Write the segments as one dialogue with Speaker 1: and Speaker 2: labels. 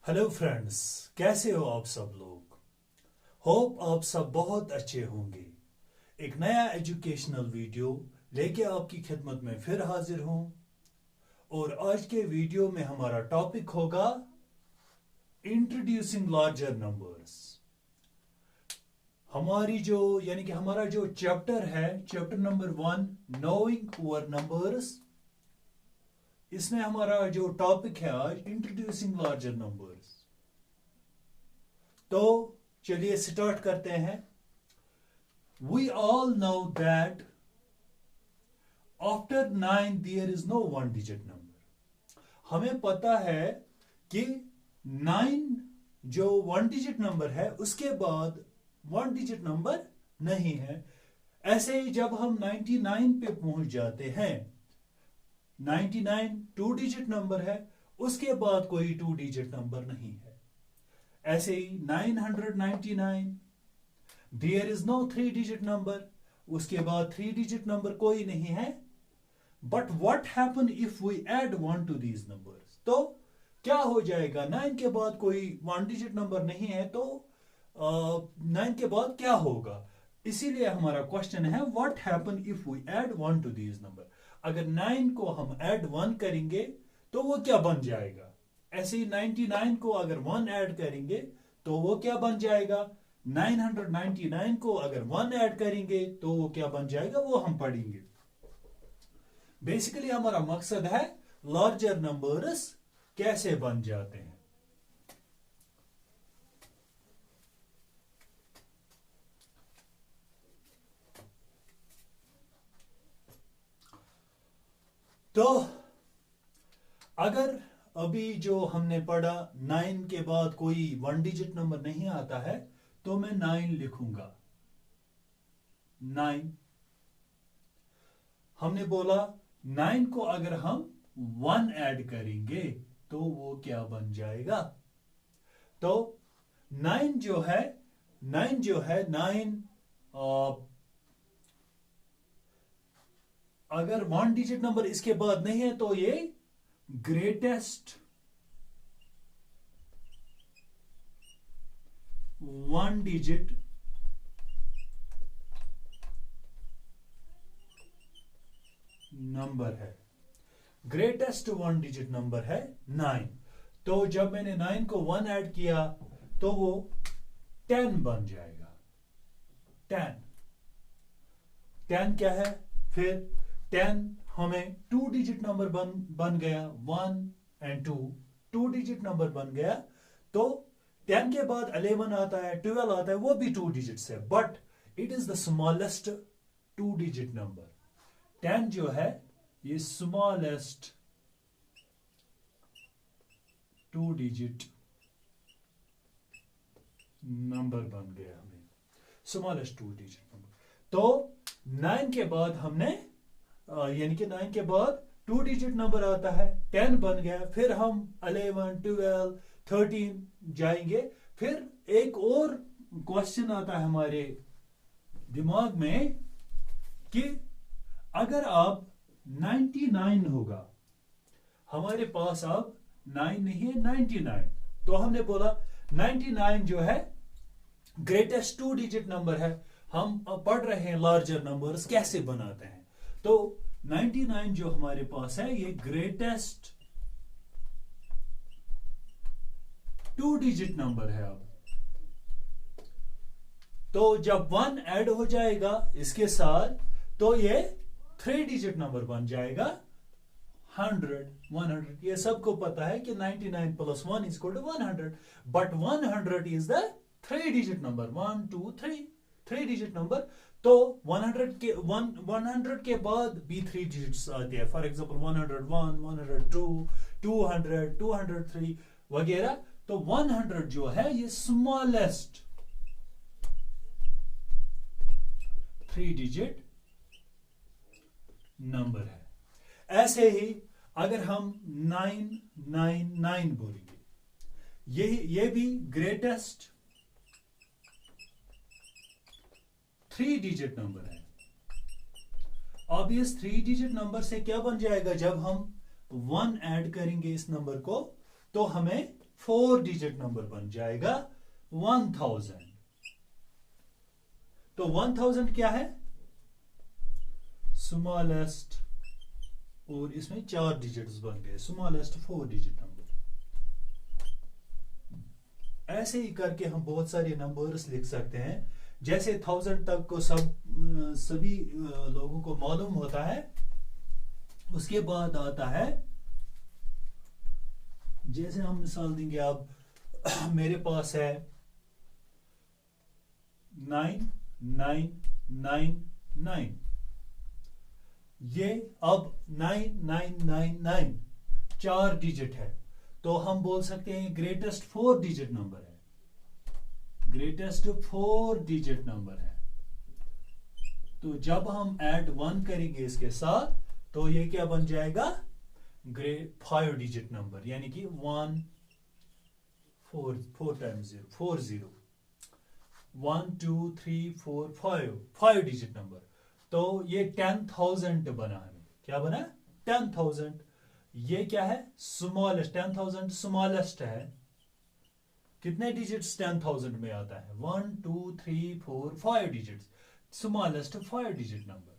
Speaker 1: Hello friends, कैसे हो आप सब लोग। होप आप सब बहुत अच्छे होंगे। एक नया एजुकेशनल वीडियो लेके आपकी खिदमत में फिर हाजिर हूं। और आज के वीडियो में हमारा टॉपिक होगा इंट्रोड्यूसिंग लार्जर नंबर्स। हमारा जो चैप्टर है, chapter number 1, knowing poor numbers. इसमें हमारा जो टॉपिक है आज, इंट्रोड्यूसिंग लार्जर नंबर्स। तो चलिए स्टार्ट करते हैं। We all know that after 9 there is no one digit number. हमें पता है कि 9 जो वन डिजिट नंबर है उसके बाद वन डिजिट नंबर नहीं है। ऐसे ही जब हम 99 पे पहुंच जाते हैं, 99 टू डिजिट नंबर है, उसके बाद कोई टू डिजिट नंबर नहीं है। ऐसे ही 999 there is no three digit number, उसके बाद थ्री डिजिट नंबर कोई नहीं है। But what happen if we add one to these numbers. तो क्या हो जाएगा, 9 के बाद कोई वन डिजिट नंबर नहीं है तो 9 के बाद क्या होगा। इसीलिए हमारा क्वेश्चन है what happen if we add one to these number. अगर 9 को हम ऐड 1 करेंगे तो वो क्या बन जाएगा। ऐसे ही 99 को अगर 1 ऐड करेंगे तो वो क्या बन जाएगा। 999 को अगर 1 ऐड करेंगे तो वो क्या बन जाएगा, वो हम पढ़ेंगे। बेसिकली हमारा मकसद है लार्जर नंबर्स कैसे बन जाते हैं। तो अगर अभी जो हमने पढ़ा 9 के बाद कोई वन डिजिट नंबर नहीं आता है तो मैं 9 लिखूंगा। 9 हमने बोला 9 को अगर हम 1 ऐड करेंगे तो वो क्या बन जाएगा। तो 9 जो है 9 अगर वन डिजिट नंबर इसके बाद नहीं है तो ये ग्रेटेस्ट वन डिजिट नंबर है। ग्रेटेस्ट वन डिजिट नंबर है 9। तो जब मैंने 9 को 1 ऐड किया तो वो 10 बन जाएगा। 10 क्या है, फिर 10 हमें टू डिजिट नंबर बन गया। 1 एंड 2 टू डिजिट नंबर बन गया। तो 10 के बाद 11 आता है, 12 आता है, वो भी टू डिजिट्स है, but it is the smallest two digit number. 10 जो है ये स्मॉलेस्ट टू डिजिट नंबर बन गया हमें, स्मॉलेस्ट टू डिजिट नंबर। तो 9 के बाद हमने यानी कि 9 के बाद टू डिजिट नंबर आता है, 10 बन गया। फिर हम 11, 12, 13 जाएंगे। फिर एक और क्वेश्चन आता है हमारे दिमाग में कि अगर आप 99 होगा, हमारे पास अब 9 नहीं है, 99। तो हमने बोला 99 जो है ग्रेटेस्ट टू डिजिट नंबर है। हम पढ़ रहे हैं लार्जर नंबर्स कैसे बनाते हैं। तो 99 जो हमारे पास है ये ग्रेटेस्ट टू डिजिट नंबर है। अब तो जब 1 ऐड हो जाएगा इसके साथ तो ये थ्री डिजिट नंबर बन जाएगा 100, 100। ये सबको पता है कि 99 plus 1 is equal to 100, but 100 is the three digit number. 1, 2, 3 three digit number. तो 100 के बाद भी थ्री डिजिट्स आते हैं। फॉर एग्जांपल 101, 102, 200, 203 वगैरह। तो 100 जो है ये स्मॉलेस्ट थ्री डिजिट नंबर है। ऐसे ही अगर हम 999 बोलेंगे, ये भी ग्रेटेस्ट थ्री डिजिट नंबर है। अब इस थ्री डिजिट नंबर से क्या बन जाएगा, जब हम 1 ऐड करेंगे इस नंबर को तो हमें 4 डिजिट नंबर बन जाएगा 1000। तो 1000 क्या है? स्मॉलेस्ट, और इसमें 4 डिजिट्स बन गए, स्मॉलेस्ट 4 डिजिट नंबर। ऐसे ही करके हम बहुत सारे नंबर्स लिख सकते हैं। जैसे 1000 तक को सभी लोगों को मालूम होता है। उसके बाद आता है, जैसे हम मिसाल देंगे, अब मेरे पास है 9999, ये अब 9999 4 डिजिट है, तो हम बोल सकते हैं ग्रेटेस्ट 4 डिजिट नंबर है, ग्रेटेस्ट 4 डिजिट नंबर है। तो जब हम ऐड 1 करेंगे इसके साथ, तो ये क्या बन जाएगा? 5 डिजिट नंबर, यानी कि 1 4 टाइम्स 0 40, 1 2 3 4 5 डिजिट नंबर। तो ये 10,000 बना, हमें क्या बना? 10,000। ये क्या है? स्मॉलेस्ट, 10,000 स्मॉलेस्ट है। कितने डिजिट्स 10,000 में आता है? 1 2 3 4 5 डिजिट्स, स्मॉलेस्ट 5 डिजिट नंबर।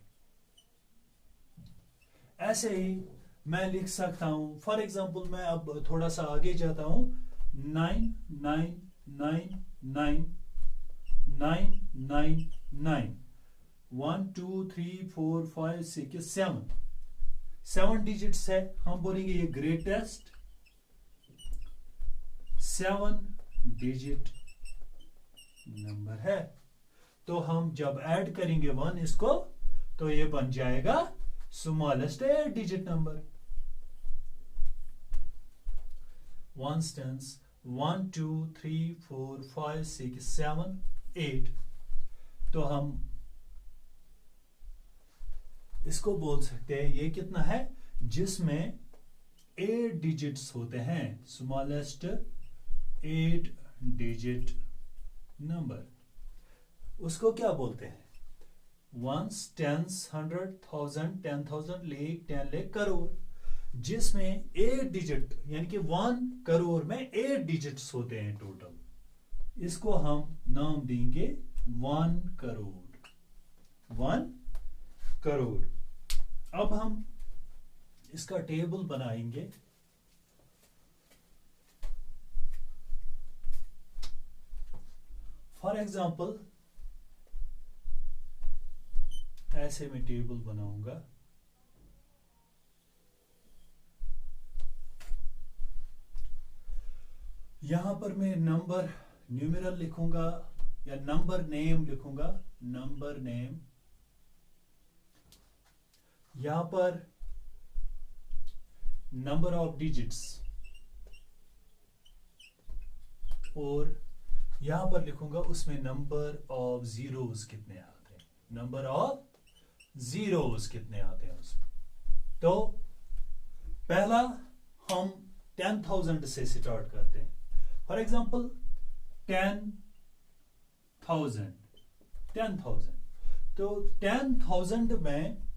Speaker 1: ऐसे ही मैं लिख सकता हूं, फॉर एग्जांपल मैं अब थोड़ा सा आगे जाता हूं, 999999, 1 2 3 4 5 6 7 डिजिट्स है। हम बोलेंगे ये ग्रेटेस्ट 7 डिजिट नंबर है। तो हम जब ऐड करेंगे 1 इसको, तो ये बन जाएगा स्मॉलेस्ट 8 डिजिट नंबर। 1 stands 1 2 3 4 5 6 7 8। तो हम इसको बोल सकते हैं, ये कितना है? जिसमें 8 डिजिट्स होते हैं, स्मॉलेस्ट 8 डिजिट नंबर, उसको क्या बोलते हैं? 1s, 10s, 100, 1000, 10,000, lakh, 10 lakh, crore. जिसमें 8 डिजिट, यानी कि 1 करोड़ में 8 डिजिट्स होते हैं टोटल, इसको हम नाम देंगे 1 करोड़। 1 करोड़। अब हम इसका टेबल बनाएंगे। फॉर एग्जांपल ऐसे मैं टेबल बनाऊंगा। यहां पर मैं नंबर न्यूमेरल लिखूंगा या नंबर नेम लिखूंगा, नंबर नेम। यहां पर नंबर ऑफ डिजिट्स, और यहां पर लिखूंगा उसमें नंबर ऑफ जीरोस कितने आते हैं, नंबर ऑफ जीरोस कितने आते हैं उसमें। तो पहला हम 10,000 से स्टार्ट करते हैं। फॉर एग्जांपल 10,000, तो 10,000 में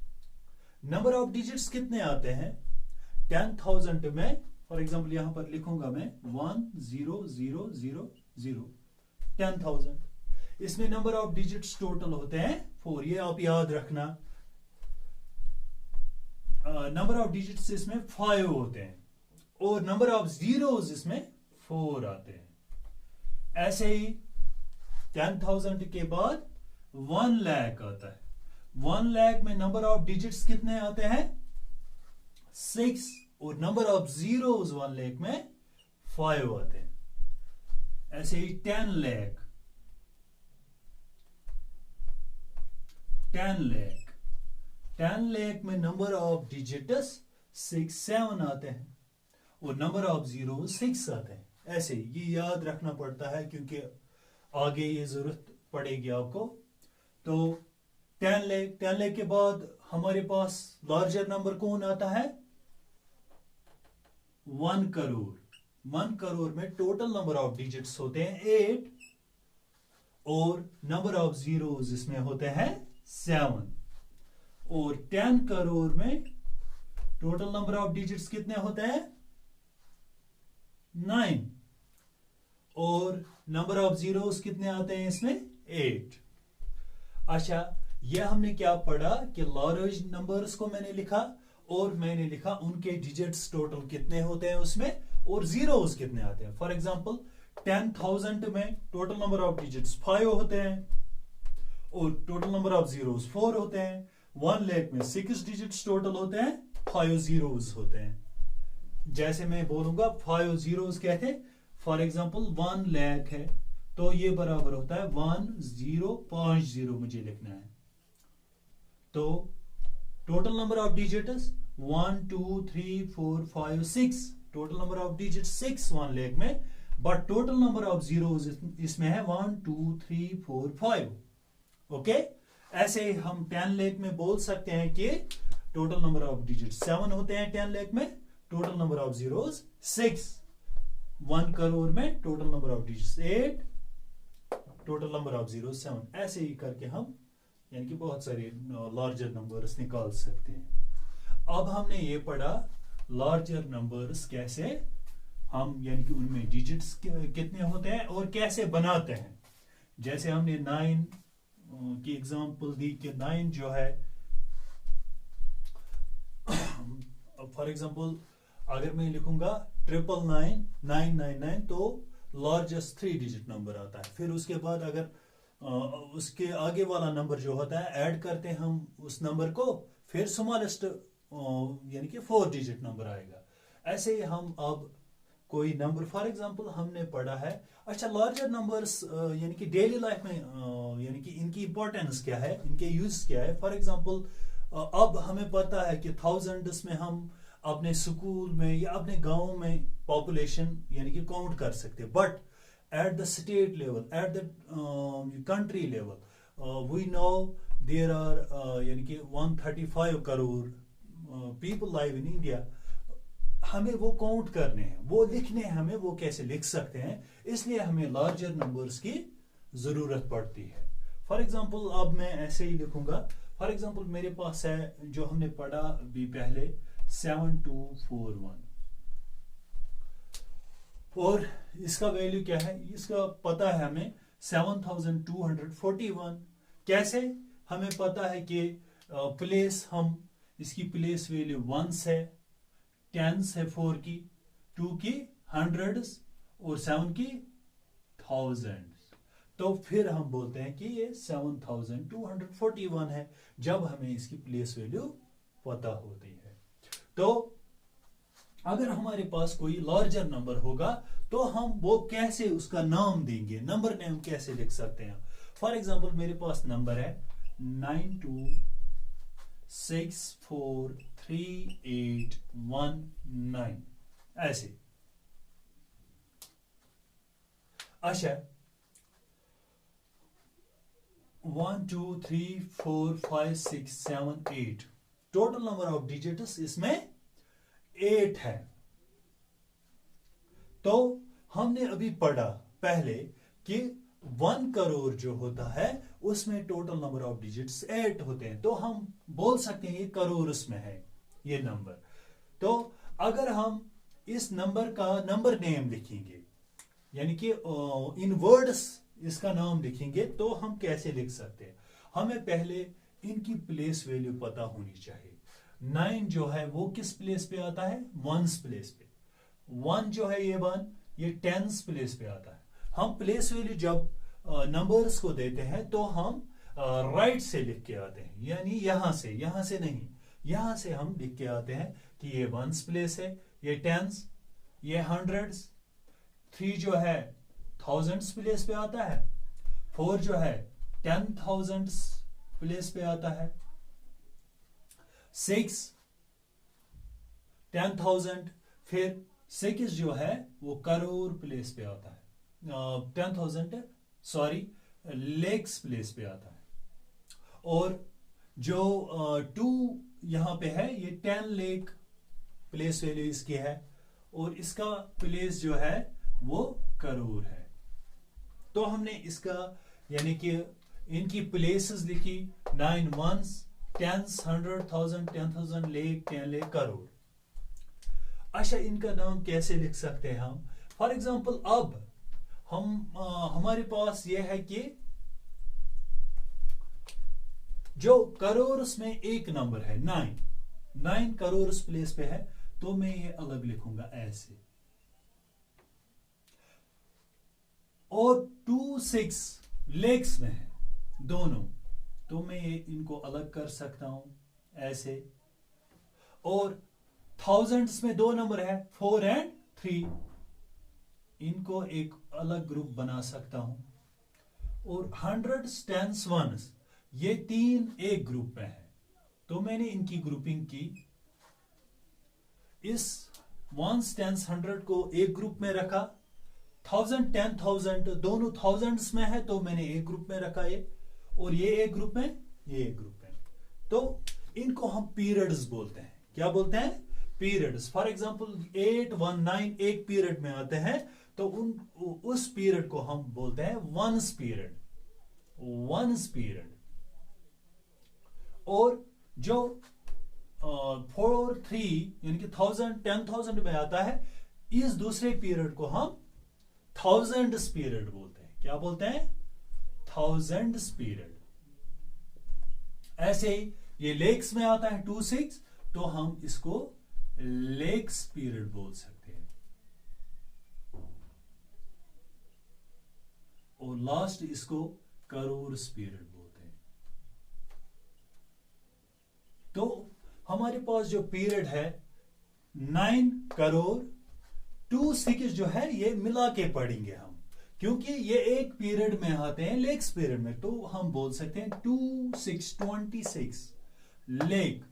Speaker 1: नंबर ऑफ डिजिट्स कितने आते हैं? 10,000 में फॉर एग्जांपल यहां पर लिखूंगा मैं 10000, 10,000। इसमें नंबर ऑफ डिजिट्स टोटल होते हैं 4, ये आप याद रखना। नंबर ऑफ डिजिट्स इसमें 5 होते हैं, और नंबर ऑफ जीरोस इसमें 4 आते हैं। ऐसे ही 10,000 के बाद 1 लाख आता है। 1 लाख में नंबर ऑफ डिजिट्स कितने आते हैं? 6, और नंबर ऑफ जीरोस 1 लाख में 5 आते हैं। ऐसे ही 10 लाख, 10 लाख में नंबर ऑफ डिजिट्स 6 7 आते हैं, और नंबर ऑफ जीरो 6 आते हैं। ऐसे ये याद रखना पड़ता है, क्योंकि आगे ये जरूरत पड़ेगी आपको। तो 10 लाख के बाद हमारे पास लार्जर नंबर कौन आता है? 1 करोड़। 1 करोड़ में टोटल नंबर ऑफ डिजिट्स होते हैं 8, और नंबर ऑफ जीरोस इसमें होते हैं 7। और 10 करोड़ में टोटल नंबर ऑफ डिजिट्स कितने होते हैं? 9। और नंबर ऑफ जीरोस कितने आते हैं इसमें 8। अच्छा, यह हमने क्या पढ़ा कि लार्ज नंबर्स को मैंने लिखा और मैंने लिखा उनके डिजिट्स टोटल कितने होते हैं उसमें और जीरोस कितने आते हैं। फॉर एग्जांपल 10,000 में टोटल नंबर ऑफ डिजिट्स 5 होते हैं और टोटल नंबर ऑफ जीरोस 4 होते हैं। 1 लाख में 6 डिजिट्स टोटल होते हैं, 5 जीरोस होते हैं। जैसे मैं बोलूंगा 5 जीरोस कहते हैं, फॉर एग्जांपल 1 लाख है तो ये बराबर होता है 1050 मुझे लिखना है। तो total number of digits 1 2 3 4 5 6, total number of digits 6 1 lakh में, but total number of zeros इसमें है 1 2 3 4 5। ओके, ऐसे ही हम 10 लाख में बोल सकते हैं कि टोटल नंबर ऑफ डिजिट्स 7 होते हैं 10 लाख में, total number of zeros 6। 1 crore में total number of digits 8, total number of zeros 7। ऐसे ही करके हम यानी कि बहुत सारे लार्जर नंबर्स निकाल सकते हैं। अब हमने ये पढ़ा लार्जर नंबर्स कैसे हम यानी कि उनमें डिजिट्स कितने होते हैं और कैसे बनाते हैं। जैसे हमने 9 की एग्जांपल दी कि 9 जो है फॉर एग्जांपल अगर मैं लिखूंगा 999 तो लार्जेस्ट 3 डिजिट नंबर आता है। फिर उसके बाद अगर उसके आगे वाला नंबर जो होता है ऐड करते हैं हम उस नंबर को, फिर स्मॉलेस्ट यानी कि 4 डिजिट नंबर आएगा। ऐसे ही हम अब कोई नंबर फॉर एग्जांपल हमने पढ़ा है। अच्छा, लार्जर नंबर्स यानी कि डेली लाइफ में यानी कि इनकी इंपॉर्टेंस क्या है, इनके यूज क्या है। फॉर एग्जांपल अब हमें पता है कि थाउजेंड्स में हम अपने स्कूल में या अपने गांव में पॉपुलेशन यानी कि काउंट कर सकते हैं, but at the state level, at the country level, we know there are यानी कि 135 crore people live in India। हमें वो काउंट करने हैं, वो लिखने हैं, हमें वो कैसे लिख सकते हैं, इसलिए हमें लार्जर नंबर्स की जरूरत पड़ती है। फॉर एग्जांपल अब मैं ऐसे ही लिखूंगा। फॉर एग्जांपल मेरे पास है जो हमने पढ़ा भी पहले 7241 और इसका वैल्यू क्या है, इसका पता है हमें 7241। कैसे, हमें पता है कि प्लेस हम इसकी प्लेस वैल्यू 1 है, 10 है 4 की, 2 की 100 और 7 की 1000। तो फिर हम बोलते हैं कि ये 7241 है जब हमें इसकी प्लेस वैल्यू पता होती है। तो अगर हमारे पास कोई लार्जर नंबर होगा तो हम वो कैसे उसका नाम देंगे, नंबर नेम कैसे लिख सकते हैं। फॉर एग्जांपल मेरे पास नंबर है 92643819 ऐसे। अच्छा, 1 2 3 4 5 6 7 8 टोटल नंबर ऑफ डिजिट्स इसमें 8 है। तो हमने अभी पढ़ा पहले कि 1 करोड़ जो होता है उसमें टोटल नंबर ऑफ डिजिट्स 8 होते हैं, तो हम बोल सकते हैं ये करोड़ उसमें है ये नंबर। तो अगर हम इस नंबर का नंबर नेम लिखेंगे यानी कि इन वर्ड्स इसका नाम लिखेंगे तो हम कैसे लिख सकते हैं। हमें पहले इनकी प्लेस वैल्यू पता होनी चाहिए। 9 जो है वो किस प्लेस पे आता है, 1s प्लेस पे। 1 जो है ये 1 ये 10s प्लेस पे आता है। हम प्लेस वैल्यू जब नंबर्स को देते हैं तो हम राइट से लिख के आते हैं, यानी यहां से नहीं, यहां से हम लिख के आते हैं कि ये 1s प्लेस है, ये 10s, ये 100s, 3 जो है 1000s प्लेस पे आता है, 4 जो है 10,000s प्लेस पे आता है, 6 10,000, फिर 6 जो है वो करोड़ प्लेस पे आता है, 10,000 सॉरी लेक्स प्लेस पे आता है। और जो 2 यहां पे है ये 10 लेक प्लेस वैल्यू इसकी है और इसका प्लेस जो है वो करोड़ है। तो हमने इसका यानी कि इनकी प्लेसेस लिखी 9 1s 10s 100,000 10,000 lake 10 lake crore. अच्छा, इनका नाम कैसे लिख सकते हैं हम। फॉर एग्जाम्पल अब हमारे पास ये है कि जो करोड़ में एक नंबर है 9 करोड़ प्लेस पे है, तो मैं ये अलग लिखूंगा ऐसे। और 2 6 लेक्स में है दोनों, तो मैं ये इनको अलग कर सकता हूं ऐसे। और थाउजेंड्स में दो नंबर है 4 और 3, इनको एक अलग ग्रुप बना सकता हूं। और हंड्रेड्स, टेंस, वंस, ये तीन एक ग्रुप में है, तो मैंने इनकी ग्रुपिंग की। इस वंस, टेंस, 100 को एक ग्रुप में रखा। 1000, 10,000 दोनों थाउजेंड्स में है, तो मैंने एक ग्रुप में रखा ये, और ये एक ग्रुप में, ये एक ग्रुप में। तो इनको हम पीरियड्स बोलते हैं। क्या बोलते हैं? पीरियड्स। फॉर एग्जांपल 8, 1, 9 एक पीरियड में आते हैं, तो उस पीरियड को हम बोलते हैं वंस पीरियड, वंस पीरियड। और जो 4, 3 यानी कि 1000, 10,000 में आता है, इस दूसरे पीरियड को हम थाउजेंड्स पीरियड बोलते हैं। क्या बोलते हैं? Thousands period. ऐसे ही ये लेक्स में आता है 2 6, तो हम इसको लेक्स पीरियड बोल सकते हैं। और लास्ट इसको करोड़ पीरियड बोलते हैं। तो हमारे पास जो पीरियड है 9 करोड़ 2 6 जो है, ये मिला के पढ़ेंगे हम, क्योंकि ये एक पीरियड में आते हैं, लेक्स पीरियड में। तो हम बोल सकते हैं 2 6 26 लेक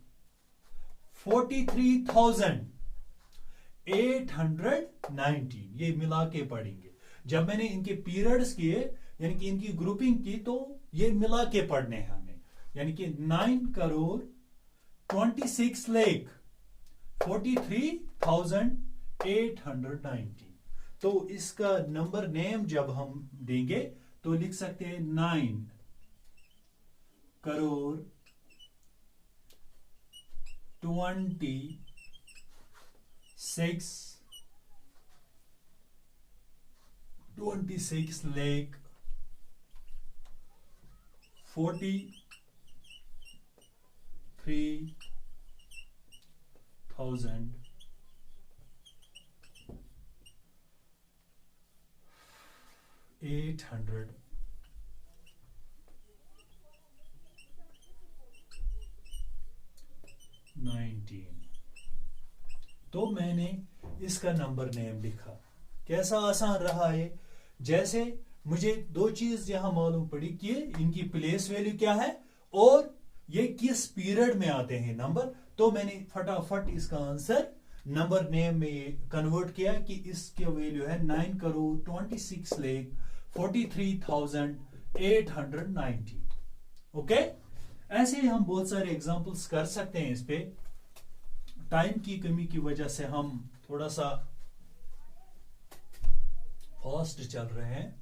Speaker 1: 43,819, ये मिला के पढ़ेंगे। जब मैंने इनके पीरियड्स किए, यानी कि इनकी ग्रुपिंग की, तो ये मिला के पढ़ने हैं हमें। यानी कि 9 करोड़ 26 लाख 43,890। तो इसका नंबर नेम जब हम देंगे तो लिख सकते हैं 9 करोड़ 26 लाख 43,819। तो मैंने इसका नंबर नेम लिखा। कैसा आसान रहा ये? जैसे मुझे दो चीज यहां मालूम पड़ी कि इनकी प्लेस वैल्यू क्या है और ये किस पीरियड में आते हैं नंबर, तो मैंने फटाफट इसका आंसर नंबर नेम में कन्वर्ट किया कि इसकी वैल्यू है 9 करोड़ 26 लाख 43,890। ओके, ऐसे ही हम बहुत सारे एग्जांपल्स कर सकते हैं। इस पे टाइम की कमी की वजह से हम थोड़ा सा फास्ट चल रहे हैं।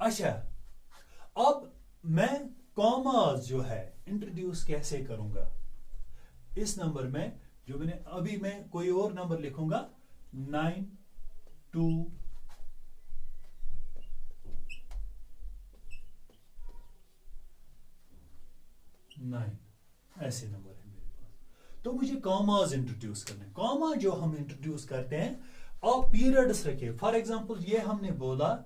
Speaker 1: अच्छा, अब मैं कॉमास जो है इंट्रोड्यूस कैसे करूंगा इस नंबर में। जो मैं कोई और नंबर लिखूंगा 9 2 9, ऐसे नंबर है मेरे पास। तो मुझे कॉमास इंट्रोड्यूस करना है। कॉमा जो हम इंट्रोड्यूस करते हैं, आप पीरियड्स रखिए। फॉर एग्जांपल ये हमने बोला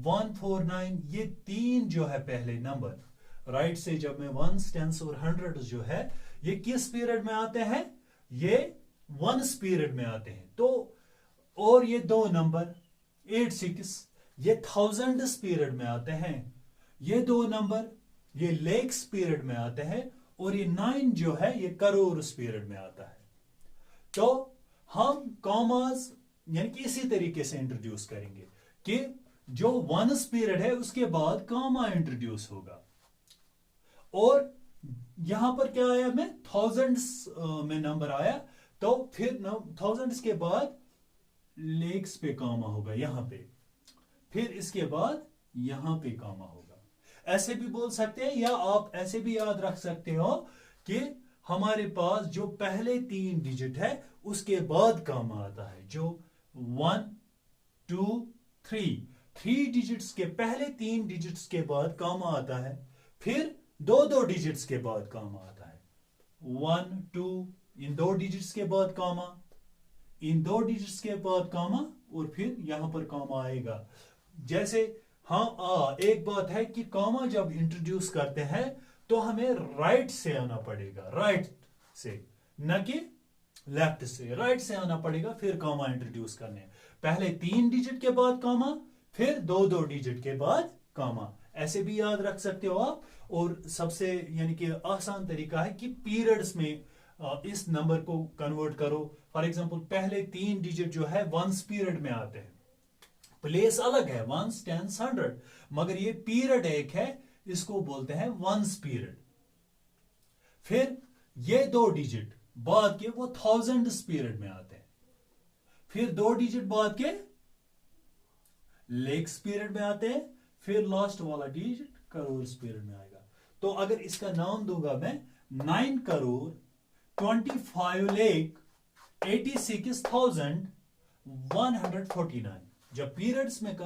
Speaker 1: 149, ये 3 जो है पहले नंबर राइट से, जब मैं वंस, टेंस और 100 जो है, ये किस पीरियड में आते हैं? ये वंस पीरियड में आते हैं। तो और ये दो नंबर 8 6, ये थाउजेंड्स पीरियड में आते हैं। ये दो नंबर ये लेक्स पीरियड में आते हैं, और ये 9 जो है ये करोड़ पीरियड में आता है। तो हम कॉमास यानी कि इसी तरीके से इंट्रोड्यूस करेंगे कि जो वंस पीरियड है उसके बाद कॉमा इंट्रोड्यूस होगा। और यहां पर क्या आया, मैं थाउजेंड्स में नंबर आया, तो फिर थाउजेंड्स के बाद लेक्स पे कॉमा होगा यहां पे, फिर इसके बाद यहां पे कॉमा होगा। ऐसे भी बोल सकते हैं, या आप ऐसे भी याद रख सकते हो कि हमारे पास जो पहले 3 डिजिट है उसके बाद कॉमा आता है। जो 1 2 3 3 डिजिट्स के पहले 3 डिजिट्स के बाद कॉमा आता है, फिर दो डिजिट्स के बाद कॉमा आता है। 1 2 इन 2 डिजिट्स के बाद कॉमा, इन 2 डिजिट्स के बाद कॉमा, और फिर यहां पर कॉमा आएगा। जैसे हाँ एक बात है कि कॉमा जब इंट्रोड्यूस करते हैं तो हमें राइट से आना पड़ेगा, राइट से, न कि लेफ्ट से। राइट से आना पड़ेगा फिर कॉमा इंट्रोड्यूस करने। पहले 3 डिजिट के बाद कॉमा, फिर दो डिजिट के बाद कॉमा। ऐसे भी याद रख सकते हो आप। और सबसे यानी कि आसान तरीका है कि पीरियड्स में इस नंबर को कन्वर्ट करो। फॉर एग्जांपल पहले 3 डिजिट जो है वंस पीरियड में आते हैं। प्लेस अलग है, वंस टेंस 100, मगर ये पीरियड एक है, इसको बोलते हैं वंस पीरियड। फिर ये 2 डिजिट बाद के वो थाउजेंड्स पीरियड में आते हैं। फिर 2 डिजिट बाद के लेक्स पीरियड में आते हैं। फिर लास्ट वाला डिजिट करोड़ पीरियड में आएगा। तो अगर इसका नाम दूंगा मैं 9 करोड़ 25 लाख 86,149। जब पीरियड्स में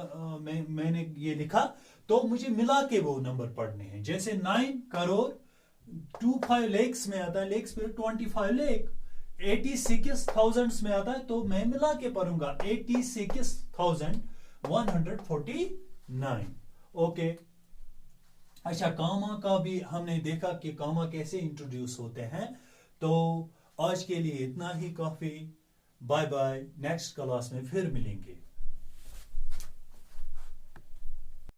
Speaker 1: मैंने ये लिखा तो मुझे मिला के वो नंबर पढ़ने हैं। जैसे 9 करोड़ 25 लेक्स में आता है, लेक्स पीरियड 25 लाख, 86,000 में आता है तो मैं मिला के पढ़ूंगा 86,149। ओके। अच्छा, कॉमा का भी हमने देखा कि कॉमा कैसे इंट्रोड्यूस होते हैं। तो आज के लिए इतना ही काफी। बाय बाय, नेक्स्ट क्लास में फिर मिलेंगे।